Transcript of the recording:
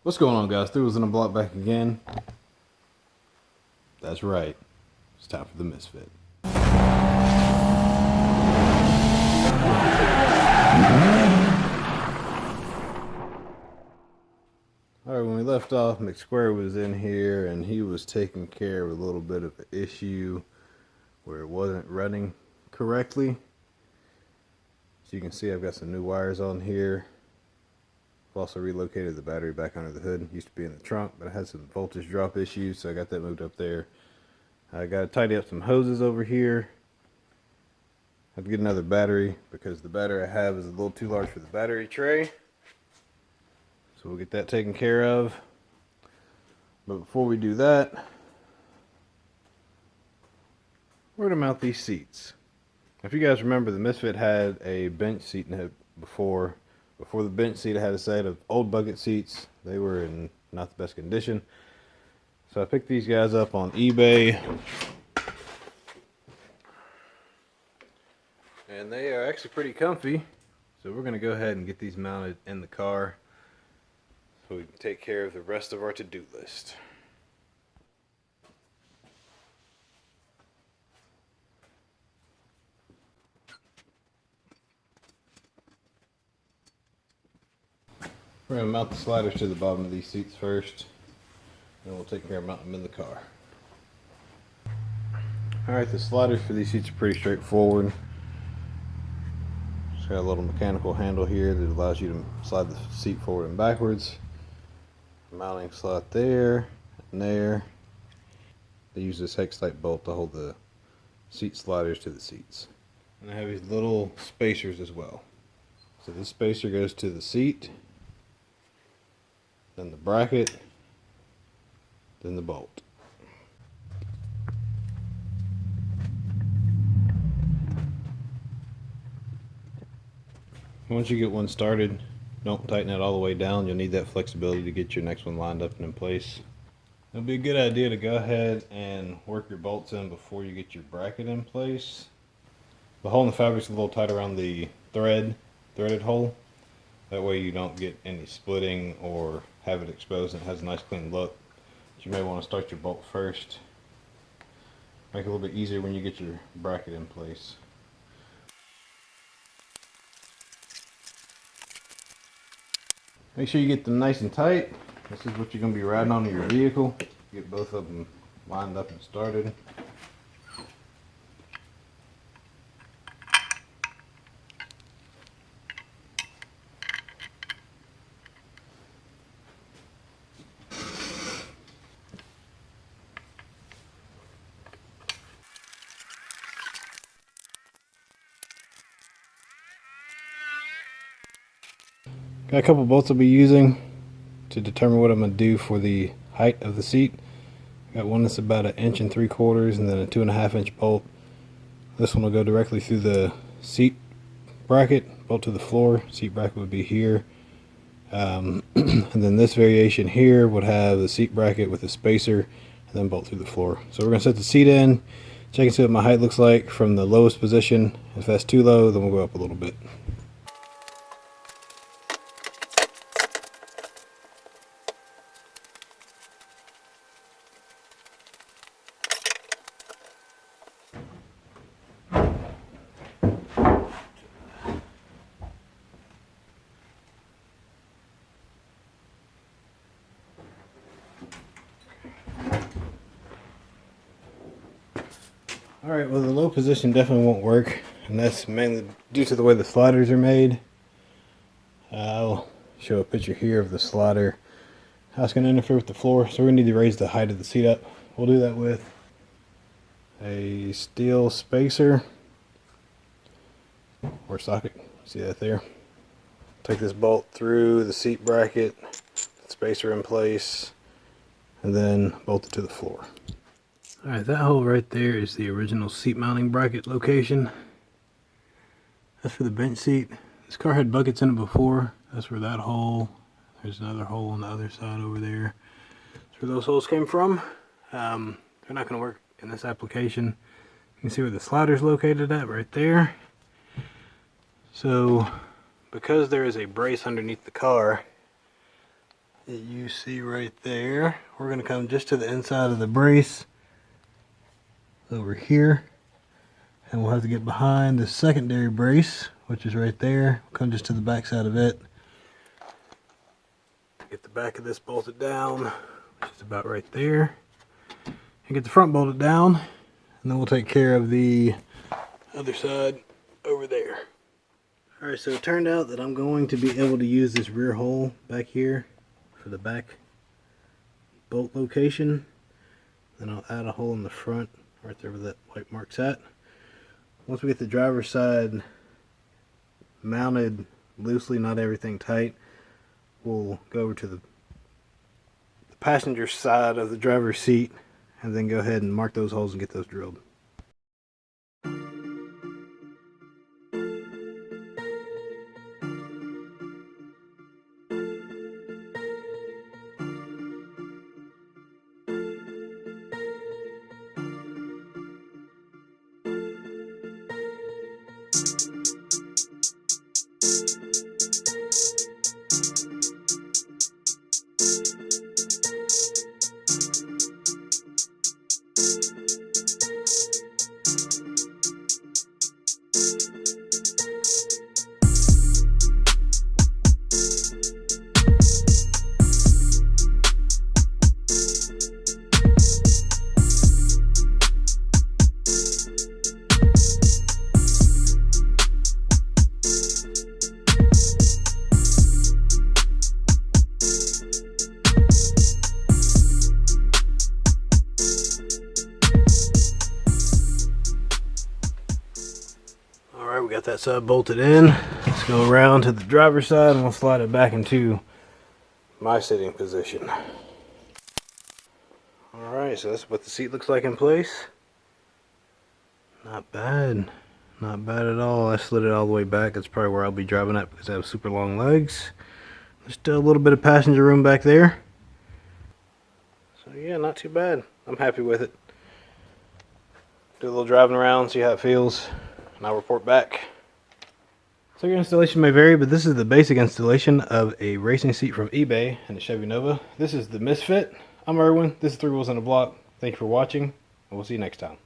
What's going on, guys? Stu was in the block back again. That's right. It's time for the Misfit. Alright, when we left off, McSquare was in here and he was taking care of a little bit of an issue where it wasn't running correctly. So you can see I've got some new wires on here. I've also relocated the battery back under the hood. It used to be in the trunk, but I had some voltage drop issues, so I got that moved up there. I got to tidy up some hoses over here. I have to get another battery because the battery I have is a little too large for the battery tray. So we'll get that taken care of. But before we do that, we're going to mount these seats. If you guys remember, the Misfit had a bench seat in it before. Before the bench seat, I had a set of old bucket seats. They were in not the best condition. So I picked these guys up on eBay. And they are actually pretty comfy. So we're going to go ahead and get these mounted in the car so we can take care of the rest of our to-do list. We're going to mount the sliders to the bottom of these seats first. Then we'll take care of mounting them in the car. Alright, the sliders for these seats are pretty straightforward. Just got a little mechanical handle here that allows you to slide the seat forward and backwards. Mounting slot there and there. They use this hex-type bolt to hold the seat sliders to the seats. And I have these little spacers as well. So this spacer goes to the seat, then the bracket, then the bolt. Once you get one started, don't tighten it all the way down. You'll need that flexibility to get your next one lined up and in place. It'll be a good idea to go ahead and work your bolts in before you get your bracket in place. The hole in the fabric's a little tight around the threaded hole. That way you don't get any splitting or have it exposed and it has a nice clean look. But you may want to start your bolt first. Make it a little bit easier when you get your bracket in place. Make sure you get them nice and tight. This is what you're going to be riding on in your vehicle. Get both of them lined up and started. Got a couple bolts I'll be using to determine what I'm going to do for the height of the seat. Got one that's about 1 3/4 inches and then a 2.5 inch bolt. This one will go directly through the seat bracket, bolt to the floor. Seat bracket would be here. And then this variation here would have the seat bracket with a spacer and then bolt through the floor. So we're going to set the seat in, check and see what my height looks like from the lowest position. If that's too low, then we'll go up a little bit. Alright, well, the low position definitely won't work, and that's mainly due to the way the sliders are made. I'll show a picture here of the slider, how it's going to interfere with the floor, so we're going to need to raise the height of the seat up. We'll do that with a steel spacer or socket. See that there? Take this bolt through the seat bracket, spacer in place, and then bolt it to the floor. Alright, that hole right there is the original seat mounting bracket location. That's for the bench seat. This car had buckets in it before. That's where that hole, there's another hole on the other side over there. That's where those holes came from. They're not going to work in this application. You can see where the slider's located at right there. So, because there is a brace underneath the car, that you see right there. We're going to come just to the inside of the brace over here, and we'll have to get behind the secondary brace, which is right there. Come just to the back side of it. Get the back of this bolted down, which is about right there, and get the front bolted down, and then we'll take care of the other side over there. Alright, so it turned out that I'm going to be able to use this rear hole back here for the back bolt location. Then I'll add a hole in the front right there where that white mark's at. Once we get the driver's side mounted loosely, not everything tight, we'll go over to the passenger side of the driver's seat and then go ahead and mark those holes and get those drilled. Alright, we got that side bolted in. Let's go around to the driver's side and we'll slide it back into my sitting position. Alright, so that's what the seat looks like in place. Not bad. Not bad at all. I slid it all the way back. That's probably where I'll be driving at because I have super long legs. There's still a little bit of passenger room back there. So yeah, not too bad. I'm happy with it. Do a little driving around, see how it feels, and I'll report back. So your installation may vary, but this is the basic installation of a racing seat from eBay and a Chevy Nova. This is the Misfit. I'm Erwin. This is 3 Wheels on the Block. Thank you for watching, and we'll see you next time.